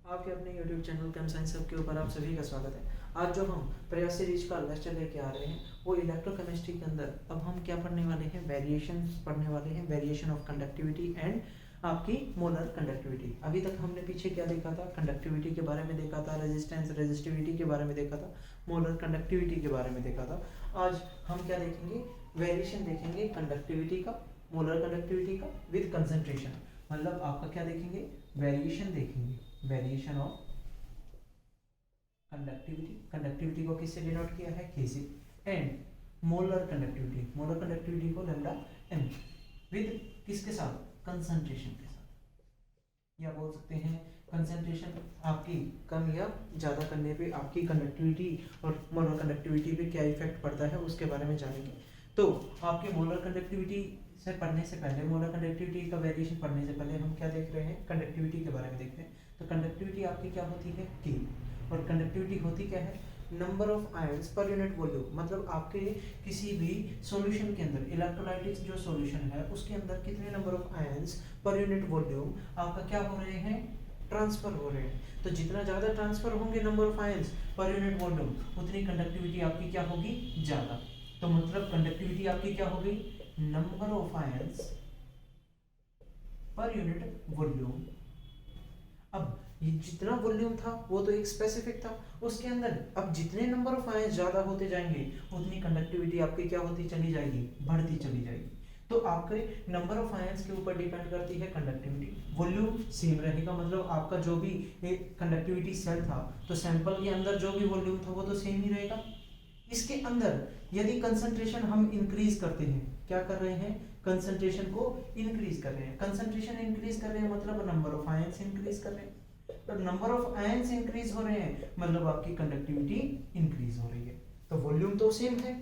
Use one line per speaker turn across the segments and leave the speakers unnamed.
आपके अपने YouTube channel केम science सब के ऊपर आप सभी का स्वागत है। आज जो हम प्रयास सीरीज का लेक्चर लेके आ रहे हैं वो इलेक्ट्रोकेमिस्ट्री के अंदर अब हम क्या पढ़ने वाले हैं, वेरिएशन पढ़ने वाले हैं, वेरिएशन ऑफ कंडक्टिविटी एंड आपकी मोलर कंडक्टिविटी। अभी तक हमने पीछे क्या देखा था, कंडक्टिविटी के बारे में देखा था, रेजिस्टेंस रेजिस्टिविटी के बारे में देखा था, मोलर कंडक्टिविटी के बारे में देखा था। आज हम क्या देखेंगे, वेरिएशन देखेंगे कंडक्टिविटी का, मोलर कंडक्टिविटी का विद कंसंट्रेशन। मतलब आपका क्या देखेंगे, वेरिएशन देखेंगे, वेरिएशन ऑफ कंडक्टिविटी। कंडक्टिविटी को किससे डिनोट किया है, के से। And molar conductivity, molar conductivity को लैम्डा एम विद किसके साथ, कंसंट्रेशन के साथ। या बोल सकते हैं कंसंट्रेशन आपकी कम या ज़्यादा करने पे आपकी कंडक्टिविटी और मोलर कंडक्टिविटी पे क्या इफेक्ट पड़ता है उसके बारे में जानेंगे। तो आपके मोलर कंडक्टिविटी से पढ़ने से पहले, मोलर कंडक्टिविटी का वेरिएशन पढ़ने से पहले हम क्या देख रहे हैं, कंडक्टिविटी के बारे में देख रहे हैं। तो कंडक्टिविटी आपकी क्या होती है, के। और कंडक्टिविटी होती क्या है, number of ions per unit volume. मतलब आपके किसी भी सॉल्यूशन के अंदर, इलेक्ट्रोलाइटिक जो सॉल्यूशन है उसके अंदर कितने number of ions per unit volume आपका क्या हो रहे हैं, ट्रांसफर हो रहे हैं। तो जितना ज़्यादा ट्रांसफर होंगे number of ions per unit volume, उतनी कंडक्टिविटी आपकी क्या होगी, ज़्यादा। तो मतलब कंडक्टिविटी आपकी क्या हो गई, number of ions per unit volume. अब ये जितना वॉल्यूम था वो तो एक स्पेसिफिक था, उसके अंदर अब जितने नंबर ऑफ आयंस ज्यादा होते जाएंगे उतनी कंडक्टिविटी आपकी क्या होती चली जाएगी, बढ़ती चली जाएगी। तो आपके नंबर ऑफ आयंस के ऊपर डिपेंड करती है कंडक्टिविटी। वॉल्यूम सेम रहेगा, मतलब आपका जो भी एक कंडक्टिविटी सेल था तो सैंपल के अंदर जो भी वॉल्यूम था वो तो सेम ही रहेगा। इसके अंदर यदि कंसंट्रेशन हम इंक्रीज करते हैं, क्या कर रहे हैं, कंसंट्रेशन को इंक्रीज कर रहे हैं। कंसंट्रेशन इंक्रीज कर रहे हैं मतलब नंबर ऑफ आयंस इंक्रीज कर रहे हैं। तो नंबर ऑफ आयंस इंक्रीज हो रहे हैं मतलब आपकी कंडक्टिविटी इंक्रीज हो रही है। तो वॉल्यूम तो सेम है,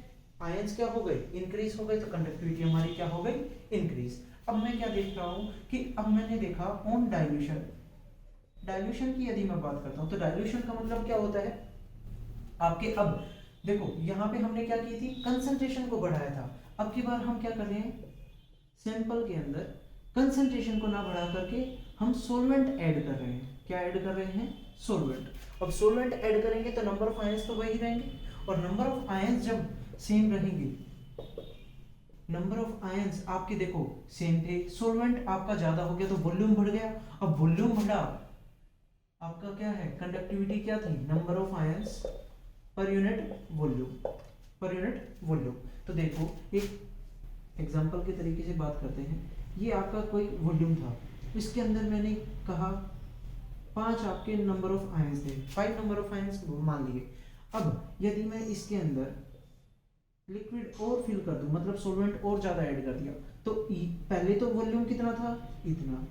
आयंस क्या हो गए, इंक्रीज हो गए, तो कंडक्टिविटी हमारी क्या हो गई, इंक्रीज। अब मैं क्या देख रहा हूं कि अब मैंने देखा ऑन डाइल्यूशन। डाइल्यूशन की यदि मैं बात करता हूं तो डाइल्यूशन का मतलब क्या होता है आपके, अब देखो यहाँ पे हमने क्या की थी, कंसंट्रेशन को बढ़ाया था। अब की बार हम क्या कर रहे हैं, सैंपल के अंदर कंसंट्रेशन को ना बढ़ा करके हम सोलवेंट ऐड कर रहे हैं। क्या ऐड कर रहे हैं, सोलवेंट। अब सोलवेंट ऐड करेंगे तो नंबर ऑफ आयंस तो वही रहेंगे, और नंबर ऑफ आयंस जब सेम रहेंगे, नंबर ऑफ आयंस आपके देखो सेम थे, सोलवेंट आपका ज्यादा हो गया तो वॉल्यूम बढ़ गया। अब वॉल्यूम बढ़ा, आपका क्या है, कंडक्टिविटी क्या थी, number of ions per unit volume, per unit volume. तो देखो एक एग्जाम्पल के तरीके से बात करते हैं। ये आपका कोई वॉल्यूम था, इसके अंदर मैंने कहा 5 आपके नंबर ऑफ आयंस थे, 5 नंबर ऑफ आयंस मान लिए। अब यदि मैं इसके अंदर लिक्विड और फिल कर दूं, मतलब सॉल्वेंट और ज्यादा ऐड कर दिया, तो पहले तो वॉल्यूम कितना था, इतना,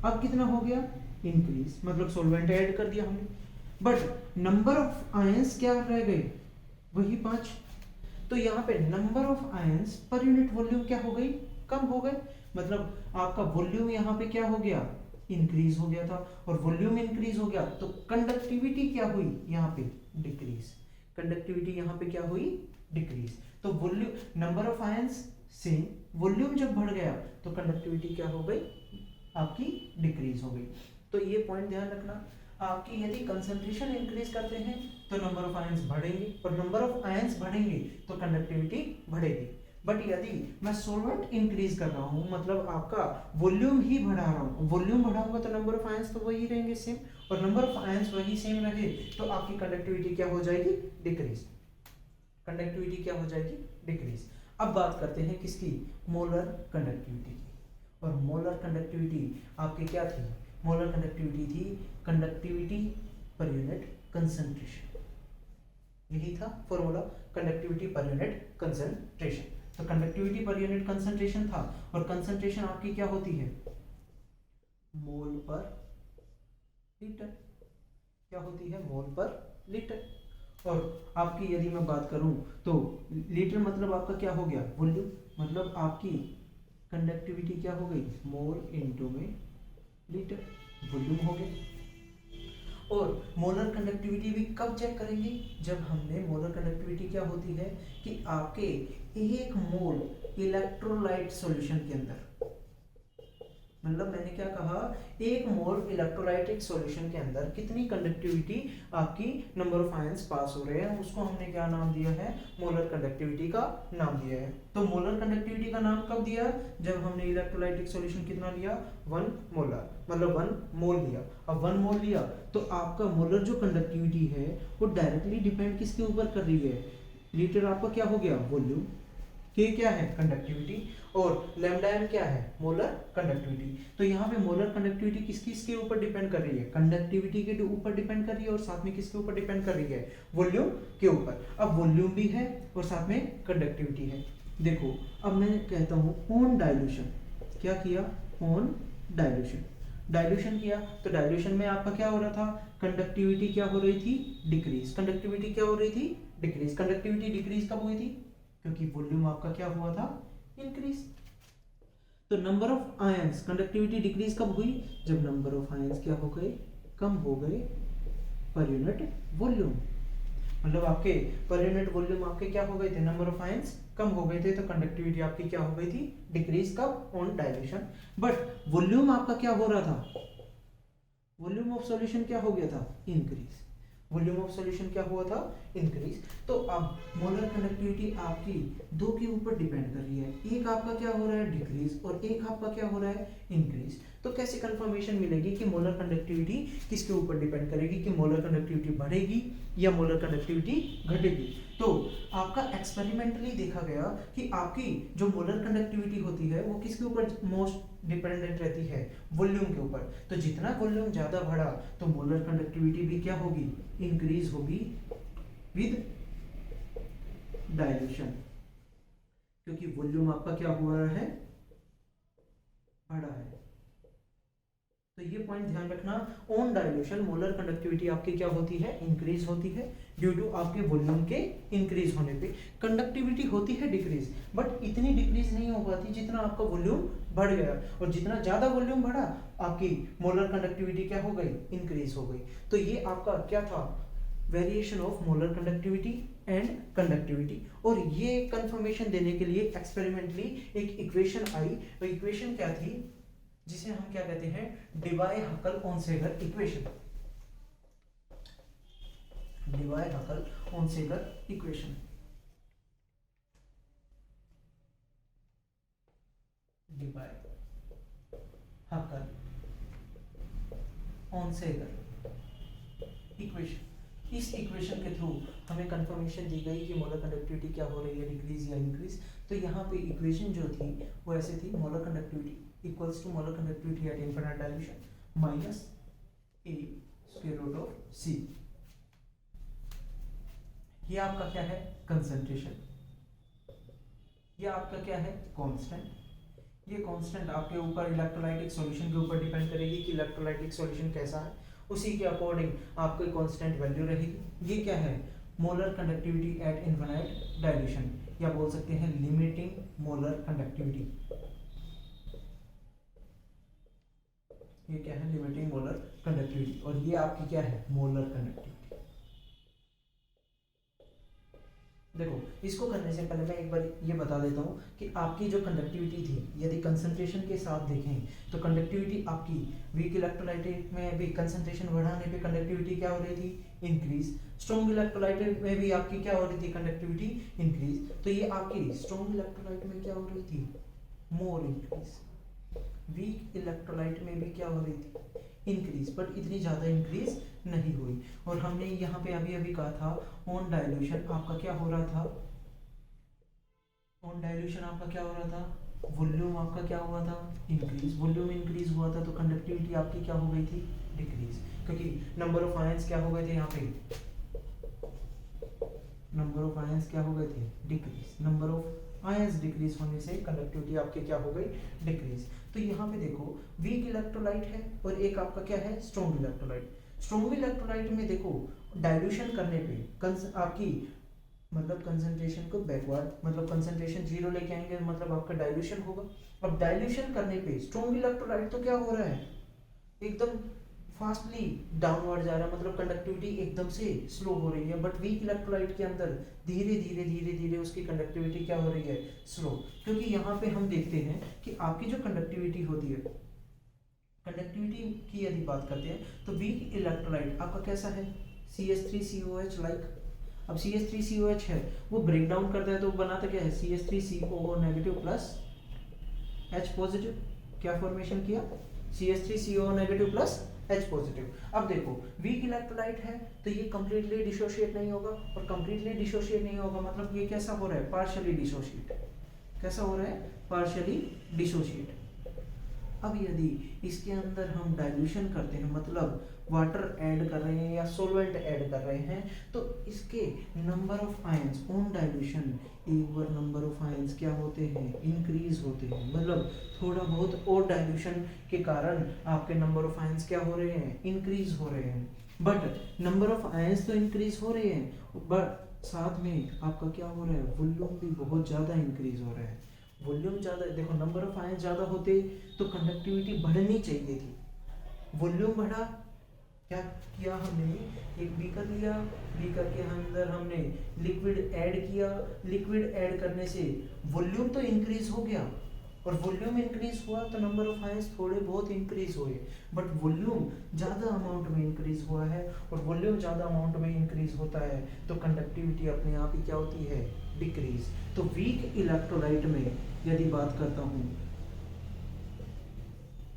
अब कितना हो गया, इंक्रीज, मतलब सॉल्वेंट ऐड कर दिया हमने, बट नंबर ऑफ आयंस क्या रह गए, वही 5। तो यहाँ पे number of ions per unit volume क्या हो गई, कम हो गए। मतलब आपका वॉल्यूम यहाँ पे क्या हो गया, इंक्रीज हो गया था, और वॉल्यूम इंक्रीज हो गया तो कंडक्टिविटी क्या हुई, यहाँ पे डिक्रीज। कंडक्टिविटी यहाँ पे क्या हुई, डिक्रीज। तो volume, number of ions same, volume जब बढ़ गया तो कंडक्टिविटी क्या हो गई, आपकी डिक्रीज हो गई। तो ये पॉइंट ध्यान रखना, आपकी यदि कंसंट्रेशन इंक्रीज करते हैं तो नंबर ऑफ आयंस बढ़ेंगे, और नंबर ऑफ आयंस बढ़ेंगे तो कंडक्टिविटी बढ़ेगी। बट यदि मैं सोलवेंट इंक्रीज कर रहा हूं, मतलब आपका वॉल्यूम ही बढ़ा रहा हूं, वॉल्यूम बढ़ाऊंगा तो नंबर ऑफ आयंस तो वही रहेंगे सेम, और नंबर ऑफ आयंस वही सेम रहे तो आपकी कंडक्टिविटी क्या हो जाएगी, डिक्रीज। कंडक्टिविटी क्या हो जाएगी, डिक्रीज। अब बात करते हैं किसकी, मोलर कंडक्टिविटी की। और मोलर कंडक्टिविटी आपकी क्या थी, मोलर कंडक्टिविटी थी कंडक्टिविटी पर यूनिट कंसंट्रेशन। यही था formula, conductivity per unit concentration. तो कंडक्टिविटी पर यूनिट कंसंट्रेशन था, और कंसंट्रेशन आपकी क्या होती है, मोल पर लीटर। क्या होती है, मोल पर लीटर। और आपकी यदि मैं बात करूं तो लीटर मतलब आपका क्या हो गया, वॉल्यूम, मतलब आपकी कंडक्टिविटी क्या हो गई, मोल इनटू में लीटर, वॉल्यूम हो गया। और मोलर कंडक्टिविटी भी कब चेक करेंगे, जब हमने, मोलर कंडक्टिविटी क्या होती है कि आपके 1 मोल इलेक्ट्रोलाइट सॉल्यूशन के अंदर, मतलब मैंने क्या कहा, एक मोल इलेक्ट्रोलाइटिक सॉल्यूशन के अंदर कितनी कंडक्टिविटी आपकी नंबर ऑफ आयंस पास हो रहे हैं, उसको हमने क्या नाम दिया है, मोलर कंडक्टिविटी का नाम दिया है। तो मोलर कंडक्टिविटी का नाम कब दिया, जब हमने इलेक्ट्रोलाइटिक सॉल्यूशन कितना लिया, 1 मोलर, मतलब 1 मोल लिया। अब 1 मोल लिया तो आपका मोलर जो कंडक्टिविटी है वो डायरेक्टली डिपेंड किसके ऊपर कर रही है, लीटर आपका क्या हो गया, वॉल्यूम, के क्या है, कंडक्टिविटी, और लैम्डा एम क्या है, मोलर कंडक्टिविटी। तो यहाँ पे मोलर कंडक्टिविटी किस किसके ऊपर डिपेंड कर रही है, कंडक्टिविटी के ऊपर डिपेंड कर रही है, और साथ में किसके ऊपर डिपेंड कर रही है, वॉल्यूम के ऊपर। अब वॉल्यूम भी है और साथ में कंडक्टिविटी है। देखो अब मैं कहता हूँ ऑन डाइल्यूशन, क्या किया, ऑन डाइल्यूशन, डाइल्यूशन किया तो डाइल्यूशन में आपका क्या हो रहा था, कंडक्टिविटी क्या हो रही थी, डिक्रीज, कंडक्टिविटी क्या हो रही थी, डिक्रीज। कंडक्टिविटी डिक्रीज कब हुई थी, क्योंकि वॉल्यूम आपका क्या हुआ था, इंक्रीज। तो number of ions, conductivity decrease कब हुई, जब नंबर ऑफ आयंस क्या हो गए, कम हो गए पर यूनिट वॉल्यूम। मतलब आपके पर यूनिट वॉल्यूम आपके क्या हो गए थे, नंबर ऑफ आयंस कम हो गए थे, तो कंडक्टिविटी आपकी क्या हो गई थी, डिक्रीज, कब, ऑन डाइल्यूशन। बट वॉल्यूम आपका क्या हो रहा था, वॉल्यूम ऑफ सॉल्यूशन क्या हो गया था, इंक्रीज। वॉल्यूम ऑफ सॉल्यूशन क्या हुआ था, इंक्रीज। तो अब मोलर कंडक्टिविटी आपकी दो के ऊपर डिपेंड कर रही है, एक आपका क्या हो रहा है, डिक्रीज, और एक आपका क्या हो रहा है, इंक्रीज। तो कैसे कंफर्मेशन मिलेगी कि मोलर कंडक्टिविटी किसके ऊपर डिपेंड करेगी, कि मोलर कंडक्टिविटी बढ़ेगी या मोलर कंडक्टिविटी घटेगी। तो आपका एक्सपेरिमेंटली देखा गया कि आपकी जो मोलर कंडक्टिविटी होती है वो किसके ऊपर मोस्ट डिपेंडेंट रहती है, वॉल्यूम के ऊपर। तो जितना वॉल्यूम ज्यादा बढ़ा तो मोलर कंडक्टिविटी भी क्या होगी, इंक्रीज होगी विद डाइल्यूशन, क्योंकि वॉल्यूम आपका क्या हुआ है, बढ़ा है। तो ये पॉइंट ध्यान रखना, ऑन डाइल्यूशन मोलर कंडक्टिविटी आपकी क्या होती है, इंक्रीज होती है ड्यू टू आपके वॉल्यूम के इंक्रीज होने पे। कंडक्टिविटी होती है डिक्रीज, बट इतनी डिक्रीज नहीं हो पाती जितना आपका वॉल्यूम बढ़ गया, और जितना ज्यादा वॉल्यूम बढ़ा आपकी मोलर कंडक्टिविटी क्या हो गई, इंक्रीज हो गई। तो ये आपका क्या था, variation of molar conductivity and conductivity. और ये कंफर्मेशन देने के लिए एक्सपेरिमेंटली एक इक्वेशन आई, और इक्वेशन क्या थी, जिसे हम क्या कहते हैं, Dibai हकल ओनसेगर equation, Dibai हकल ओनसेगर equation, Dibai हकल ओनसेगर equation. इस इक्वेशन के थ्रू हमें कंफर्मेशन दी गई कि मोलर कंडक्टिविटी क्या हो रही है, डिक्रीज या इंक्रीज। तो यहाँ पे इक्वेशन जो थी वो ऐसे थी, molar conductivity equals to molar conductivity at infinite dilution minus a square root of c। ये आपका क्या है, कंसंट्रेशन, ये आपका क्या है, कांस्टेंट। ये कांस्टेंट आपके ऊपर इलेक्ट्रोलाइटिक सॉल्यूशन के ऊपर डिपेंड करेगी कि इलेक्ट्रोलाइटिक सॉल्यूशन कैसा है, उसी के अकॉर्डिंग आपकी कांस्टेंट वैल्यू रहेगी। ये क्या है, molar conductivity at infinite dilution, या बोल सकते हैं लिमिटिंग मोलर कंडक्टिविटी। ये क्या है, लिमिटिंग मोलर कंडक्टिविटी, और ये आपकी क्या है, मोलर कंडक्टिविटी। देखो इसको करने से पहले मैं एक बार ये बता देता हूँ कि आपकी जो कंडक्टिविटी थी, यदि कंसंट्रेशन के साथ देखें तो कंडक्टिविटी आपकी वीक इलेक्ट्रोलाइट में भी कंसंट्रेशन बढ़ाने पे कंडक्टिविटी क्या हो रही थी, इंक्रीज। स्ट्रॉन्ग इलेक्ट्रोलाइट में भी आपकी क्या हो रही थी, कंडक्टिविटी इंक्रीज। तो ये आपकी स्ट्रॉन्ग इलेक्ट्रोलाइट में क्या हो रही थी, मोर इंक्रीज। वीक इलेक्ट्रोलाइट में भी क्या हो रही थी, इंक्रीज, बट इतनी ज़्यादा इंक्रीज नहीं हुई। और हमने यहाँ पे अभी अभी कहा था ऑन डाइल्यूशन आपका क्या हो रहा था, ऑन डाइल्यूशन आपका क्या हो रहा था, वॉल्यूम आपका क्या हुआ था, इंक्रीज। वॉल्यूम इंक्रीज हुआ था तो कंडक्टिविटी आपकी क्या हो गई थी, डिक्रीज, क्योंकि नंबर ऑफ आयंस क्या हो गए थे, यहाँ पे नंबर ऑफ आयंस क्या हो गए थे, decrease. Number of ions decrease होने से कंडक्टिविटी आपकी क्या हो गई, डिक्रीज। तो यहाँ पे देखो वीक इलेक्ट्रोलाइट है और एक आपका क्या है, स्ट्रॉन्ग इलेक्ट्रोलाइट। स्ट्रॉन्ग इलेक्ट्रोलाइट में देखो डाइल्यूशन करने पे आपकी मतलब कंसंट्रेशन को बैकवर्ड, मतलब कंसंट्रेशन जीरो लेके आएंगे, मतलब आपका डाइल्यूशन होगा। अब डाइल्यूशन करने पे स्ट्रॉन्ग इलेक्ट्रोलाइट तो क्या हो रहा है, एकदम फास्टली डाउनवर्ड जा रहा है, मतलब कंडक्टिविटी एकदम से स्लो हो रही है। बट वीक इलेक्ट्रोलाइट के अंदर धीरे धीरे धीरे धीरे उसकी कंडक्टिविटी क्या हो रही है, स्लो। क्योंकि यहाँ पे हम देखते हैं कि आपकी जो कंडक्टिविटी होती है कंडक्टिविटी की यदि बात करते हैं तो वीक इलेक्ट्रोलाइट आपका कैसा है, CH3COH लाइक। अब CH3COH है, वो ब्रेक डाउन करता है तो बनाता क्या है, CH3COO negative plus H positive. क्या फॉर्मेशन किया, CH3COO negative plus H positive. अब देखो वीक इलेक्ट्रोलाइट है तो ये कंप्लीटली डिसोशिएट नहीं होगा, और कंप्लीटली डिसोशिएट नहीं होगा मतलब ये कैसा हो रहा है, पार्शियली डिसोशिएट। कैसा हो रहा है, पार्शियली डिसोशिएट। अब यदि इसके अंदर हम डाइल्यूशन करते हैं, मतलब वाटर ऐड कर रहे हैं या सोलवेंट ऐड कर रहे हैं, तो इसके number of ions on dilution, एक बार नंबर ऑफ आयंस क्या होते हैं, इंक्रीज होते हैं। मतलब थोड़ा बहुत और डाइल्यूशन के कारण आपके नंबर ऑफ आयंस क्या हो रहे हैं, इंक्रीज हो रहे हैं। बट नंबर ऑफ आयंस तो इंक्रीज हो रहे हैं, बट साथ में आपका क्या हो रहा है, वॉल्यूम भी बहुत ज़्यादा इंक्रीज हो रहा है। वॉल्यूम ज़्यादा, देखो नंबर ऑफ आयंस ज़्यादा होते तो कंडक्टिविटी बढ़नी चाहिए थी, वॉल्यूम बढ़ा। क्या किया हमने, एक बीकर लिया, बीकर के अंदर हमने लिक्विड ऐड किया, लिक्विड ऐड करने से वॉल्यूम तो इंक्रीज हो गया, और वॉल्यूम इंक्रीज हुआ तो नंबर ऑफ आयंस थोड़े बहुत इंक्रीज हुए, बट वॉल्यूम ज़्यादा अमाउंट में इंक्रीज हुआ है, और वॉल्यूम ज़्यादा अमाउंट में इंक्रीज होता है तो कंडक्टिविटी अपने आप ही क्या होती है, डिक्रीज। तो वीक इलेक्ट्रोलाइट में यदि बात करता हूँ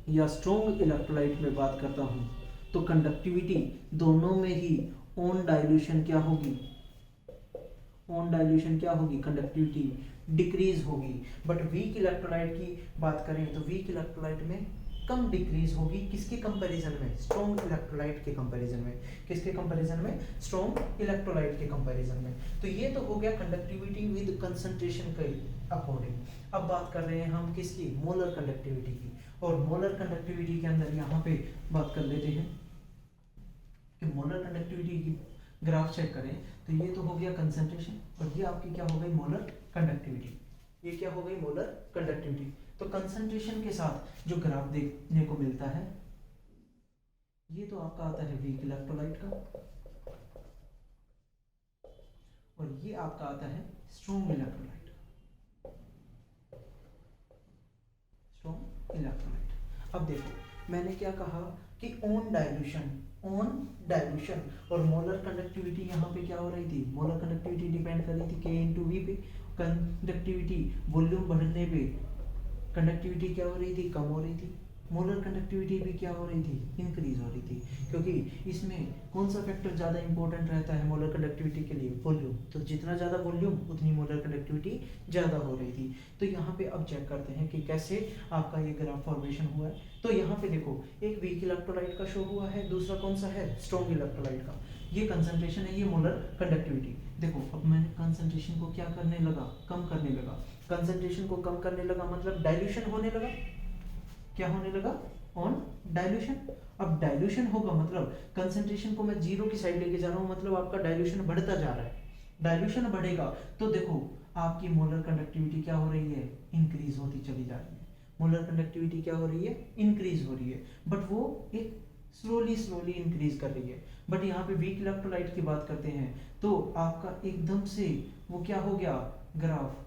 या स्ट्रॉन्ग इलेक्ट्रोलाइट में बात करता हूँ, तो कंडक्टिविटी दोनों में ही ऑन डाइल्यूशन क्या होगी, ऑन डाइल्यूशन क्या होगी, कंडक्टिविटी डिक्रीज होगी। बट वीक इलेक्ट्रोलाइट की बात करें तो वीक इलेक्ट्रोलाइट में कम डिक्रीज होगी, किसके कंपैरिजन में, स्ट्रॉन्ग इलेक्ट्रोलाइट के कंपैरिजन में। किसके कंपैरिजन में, स्ट्रॉन्ग इलेक्ट्रोलाइट के कंपैरिजन में। तो ये तो हो गया कंडक्टिविटी विद कंसंट्रेशन के अकॉर्डिंग। अब बात कर रहे हैं हम किसकी, मोलर कंडक्टिविटी की। और मोलर कंडक्टिविटी के अंदर यहाँ पे बात कर लेते हैं कि मोलर कंडक्टिविटी की ग्राफ चेक करें तो ये तो हो गया कंसंट्रेशन, और ये आपकी क्या हो गई, मोलर कंडक्टिविटी। ये क्या हो गई, मोलर कंडक्टिविटी। तो कंसंट्रेशन के साथ जो ग्राफ देखने को मिलता है, ये तो आपका आता है वीक इलेक्ट्रोलाइट का, और ये आपका आता है स्ट्रॉन्ग इलेक्ट्रोलाइट, स्ट्रॉन्ग इलेक्ट्रोलाइट। अब देखो मैंने क्या कहा कि ऑन डाइल्यूशन, ऑन डाइल्यूशन और मोलर कंडक्टिविटी यहाँ पे क्या हो रही थी, मोलर कंडक्टिविटी डिपेंड कर रही थी K इंटू वी पे। कंडक्टिविटी वॉल्यूम बढ़ने पे कंडक्टिविटी क्या हो रही थी, कम हो रही थी। मोलर कंडक्टिविटी भी क्या हो रही थी, इंक्रीज हो रही थी, क्योंकि इसमें कौन सा फैक्टर ज़्यादा इंपॉर्टेंट रहता है मोलर कंडक्टिविटी के लिए, वॉल्यूम। तो जितना ज़्यादा वॉल्यूम उतनी मोलर कंडक्टिविटी ज़्यादा हो रही थी। तो यहाँ पे अब चेक करते हैं कि कैसे आपका ये ग्राफ फॉर्मेशन हुआ है। तो यहाँ पे देखो एक वीक इलेक्ट्रोलाइट का शो हुआ है, दूसरा कौन सा है, स्ट्रॉन्ग इलेक्ट्रोलाइट का। ये कंसंट्रेशन है, ये मोलर कंडक्टिविटी। देखो अब मैंने कंसंट्रेशन को क्या करने लगा, कम करने लगा। कंसंट्रेशन को कम करने लगा मतलब डाइल्यूशन होने लगा। क्या होने लगा, ऑन डाइल्यूशन। अब डाइल्यूशन होगा मतलब कंसंट्रेशन को मैं जीरो की साइड लेके जा रहा हूँ, मतलब आपका डाइल्यूशन बढ़ता जा रहा है। डाइल्यूशन बढ़ेगा तो देखो आपकी मोलर कंडक्टिविटी क्या हो रही है, इंक्रीज होती चली जा रही है। मोलर कंडक्टिविटी क्या हो रही है, इंक्रीज हो रही है, बट वो एक स्लोली स्लोली इंक्रीज कर रही है। बट यहाँ पे वीक इलेक्ट्रोलाइट की बात करते हैं तो आपका एकदम से वो क्या हो गया, ग्राफ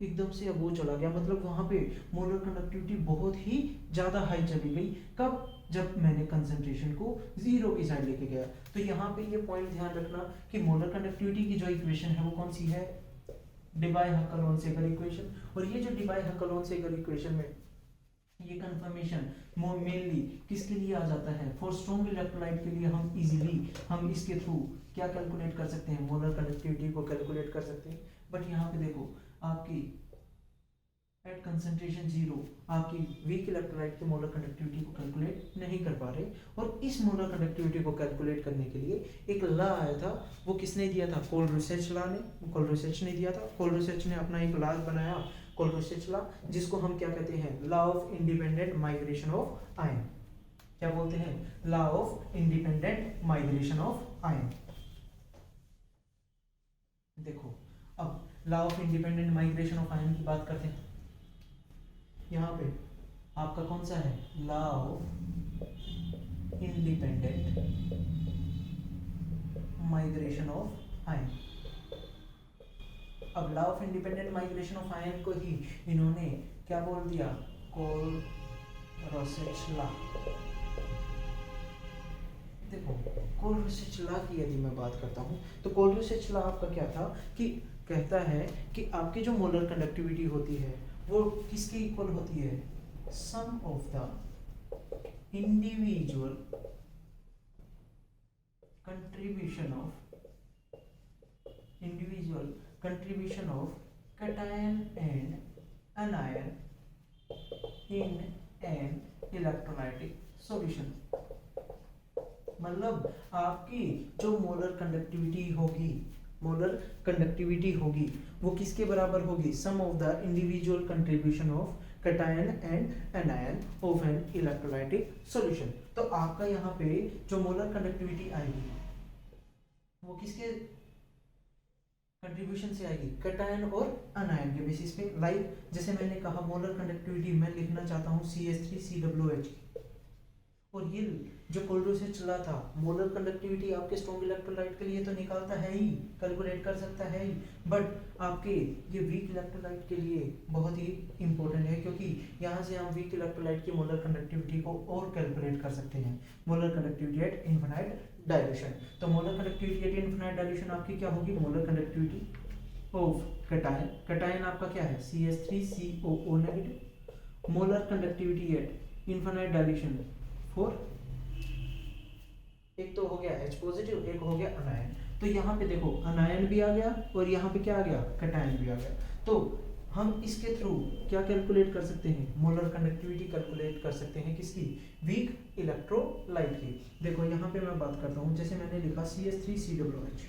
एकदम से अब वो चला गया, मतलब वहां पे मोलर कंडक्टिविटी बहुत ही ज़्यादा हाई चली गई। कब, जब मैंने कंसंट्रेशन को जीरो की साइड लेके गया। तो यहाँ पे ये पॉइंट ध्यान रखना कि मोलर कंडक्टिविटी की जो इक्वेशन है वो कौन सी है, डिबाय-हक्केल-ओनसेगर इक्वेशन। और ये जो डिबाय-हक्केल-ओनसेगर इक्वेशन में ये कंफर्मेशन मेनली किसके लिए आ जाता है, फॉर स्ट्रॉन्ग इलेक्ट्रोलाइट के लिए हम इजीली हम इसके थ्रू क्या कैलकुलेट कर सकते हैं, मोलर कंडक्टिविटी को कैलकुलेट कर सकते हैं। बट यहाँ पे देखो आपकी एट कंसंट्रेशन जीरो आपकी वीक इलेक्ट्रोलाइट की मोलर कंडक्टिविटी को कैलकुलेट नहीं कर पा रहे। और इस मोलर कंडक्टिविटी को कैलकुलेट करने के लिए एक लॉ आया था, वो किसने दिया था, कोलरिचर्च लॉ ने, कोलरिचर्च ने दिया था। कोलरिचर्च ने अपना एक लॉ बनाया, कोलरिचर्च लॉ, जिसको हम क्या कहते हैं, law of independent migration of ion. क्या बोलते हैं, law of independent migration of ion. देखो अब law of independent migration of ion की बात करते हैं। यहाँ पे आपका कौन सा है, law of independent migration of ion. अब law of independent migration of ion को ही इन्होंने क्या बोल दिया, कोलरोसेच लॉ। देखो कोलरोसेच लॉ की यदि मैं बात करता हूँ तो कोलरोसेच लॉ आपका क्या था कि कहता है कि आपकी जो मोलर कंडक्टिविटी होती है वो किसके इक्वल होती है, sum of the individual contribution of cation and anion in an electrolytic solution। मतलब आपकी जो मोलर कंडक्टिविटी होगी वो किसके बराबर होगी, sum of the individual contribution of cation and anion of an electrolytic solution. तो आपका यहाँ पे जो मोलर कंडक्टिविटी आएगी वो किसके कंट्रीब्यूशन से आएगी, कैटायन और अनायन के बेसिस पे। लाइक जैसे मैंने कहा मोलर कंडक्टिविटी मैं लिखना चाहता हूँ CH3COOH और ये जो कोलरोसेच लॉ था मोलर कंडक्टिविटी आपके स्ट्रॉन्ग इलेक्ट्रोलाइट के लिए तो निकालता है ही, कैलकुलेट कर सकता है ही, बट आपके ये वीक इलेक्ट्रोलाइट के लिए बहुत ही इंपॉर्टेंट है क्योंकि यहाँ से हम वीक इलेक्ट्रोलाइट की मोलर कंडक्टिविटी को और कैलकुलेट कर सकते हैं, molar conductivity at infinite dilution. तो molar conductivity at infinite dilution आपकी क्या होगी, molar conductivity of cation, cation आपका क्या है CH3COO negative, molar conductivity at infinite dilution for, एक तो हो गया H पॉजिटिव, एक हो गया अनायन। तो यहाँ पे देखो अनायन भी आ गया और यहाँ पे क्या आ गया, कैटायन भी आ गया। तो हम इसके थ्रू क्या कैलकुलेट कर सकते हैं, मोलर कंडक्टिविटी कैलकुलेट कर सकते हैं किसकी, वीक इलेक्ट्रोलाइट की। देखो यहाँ पे मैं बात करता हूँ, जैसे मैंने लिखा CH3COOH,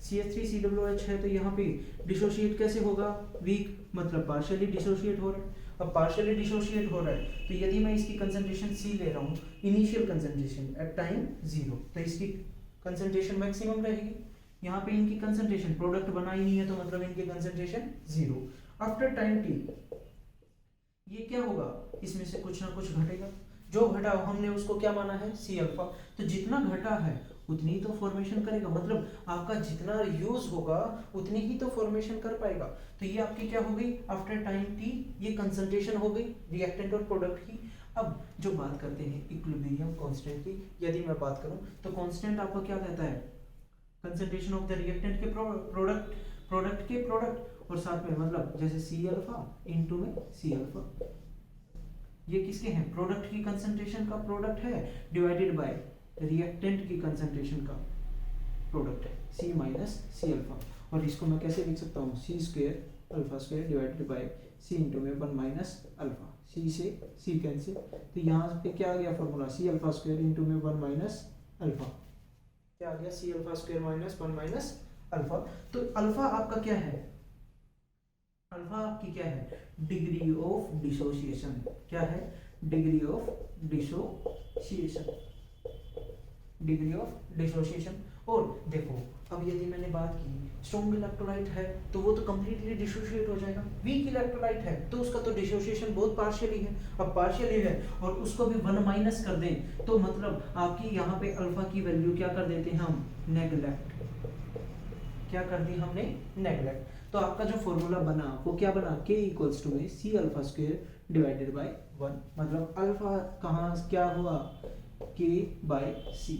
CH3COOH है तो यहाँ पे डिसोशिएट कैसे होगा, वीक मतलब पार्शियली डिसोशिएट हो रहा है। अब पार्शियली डिसोशिएट हो रहा है तो यदि मैं इसकी कंसंट्रेशन C ले रहा हूँ, इनिशियल कंसंट्रेशन एट टाइम 0, तो इसकी कंसंट्रेशन मैक्सिमम रहेगी। यहाँ पे इनकी कंसंट्रेशन, प्रोडक्ट बना ही नहीं है तो मतलब इनकी कंसंट्रेशन 0। आफ्टर टाइम t ये क्या होगा, इसमें से कुछ ना कुछ घटेगा, जो घटा हमने उसको क्या माना है C अल्फा। तो जितना घटा है उतनी तो फॉर्मेशन करेगा, मतलब आपका जितना यूज होगा उतनी ही तो फॉर्मेशन कर पाएगा। तो ये आपकी क्या हो गई, आफ्टर टाइम t ये कंसंट्रेशन हो गई रिएक्टेंट और प्रोडक्ट की। अब जो बात करते हैं इक्विलिब्रियम कांस्टेंट की, यदि मैं बात करूं तो कांस्टेंट आपका क्या कहता है, कंसंट्रेशन ऑफ द रिएक्टेंट के प्रोडक्ट के प्रोडक्ट, और साथ में मतलब जैसे C अल्फा इनटू में C अल्फा, ये किसके हैं, प्रोडक्ट की कंसंट्रेशन का प्रोडक्ट है डिवाइडेड बाय रिएक्टेंट की कंसंट्रेशन का प्रोडक्ट है C माइनस C अल्फा। और इसको मैं कैसे लिख सकता हूँ, C square alpha square divided by C into में 1 माइनस अल्फा, C से C कैंसिल, तो यहाँ पे क्या आ गया formula, C alpha square into में 1 माइनस अल्फा, क्या आ गया C alpha square minus 1 minus alpha. तो अल्फा आपका क्या है, अल्फा आपकी क्या है, डिग्री ऑफ डिसोसिएशन, क्या है, degree of dissociation, degree of dissociation. और देखो अब यदि मैंने बात की स्ट्रॉन्ग इलेक्ट्रोलाइट है तो वो तो कंप्लीटली डिसोशिएट हो जाएगा, वीक इलेक्ट्रोलाइट है तो उसका तो डिसोसिएशन बहुत पार्शियली है। अब पार्शियली है और उसको भी 1 माइनस कर दें तो मतलब आपकी यहाँ पे अल्फा की वैल्यू क्या कर देते हैं हम, नेगलेक्ट, क्या कर दी हमने, नेगलेक्ट। तो आपका जो फॉर्मूला बना वो क्या बना, K इक्वल्स टू में C alpha square divided by 1, मतलब अल्फा कहाँ क्या हुआ, K बाय C।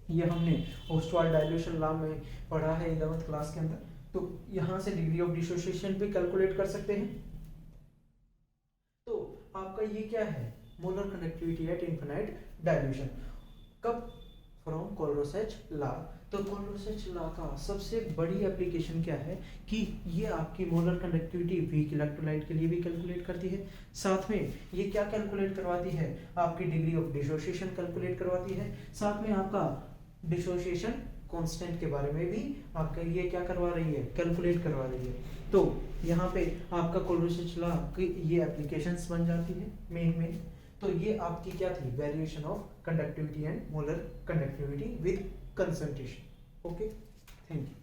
ये हमने ओस्टवाल्ड डाइल्यूशन लॉ में पढ़ा है 11th क्लास के अंदर। तो यहाँ से डिग्री ऑफ डिसोसिएशन भी कैलकुलेट कर सकते हैं। तो आपका ये क्या है, molar conductivity at infinite dilution, कब, फ्रॉम कोलरोसेच लॉ। तो कोलरोसेच लॉ का सबसे बड़ी एप्लीकेशन क्या है कि ये आपकी मोलर कंडक्टिविटी वीक इलेक्ट्रोलाइट के लिए भी कैलकुलेट करती है, साथ में ये क्या कैलकुलेट करवाती है, आपकी डिग्री ऑफ डिसोसिएशन कैलकुलेट करवाती है, साथ में आपका डिसोसिएशन कांस्टेंट के बारे में भी आपका ये क्या करवा रही है, कैलकुलेट करवा रही है। तो यहाँ पे आपका कोलरोसेच लॉ की ये एप्लीकेशंस बन जाती है मेन। तो ये आपकी क्या थी, variation of conductivity and molar conductivity with concentration. Okay, thank you.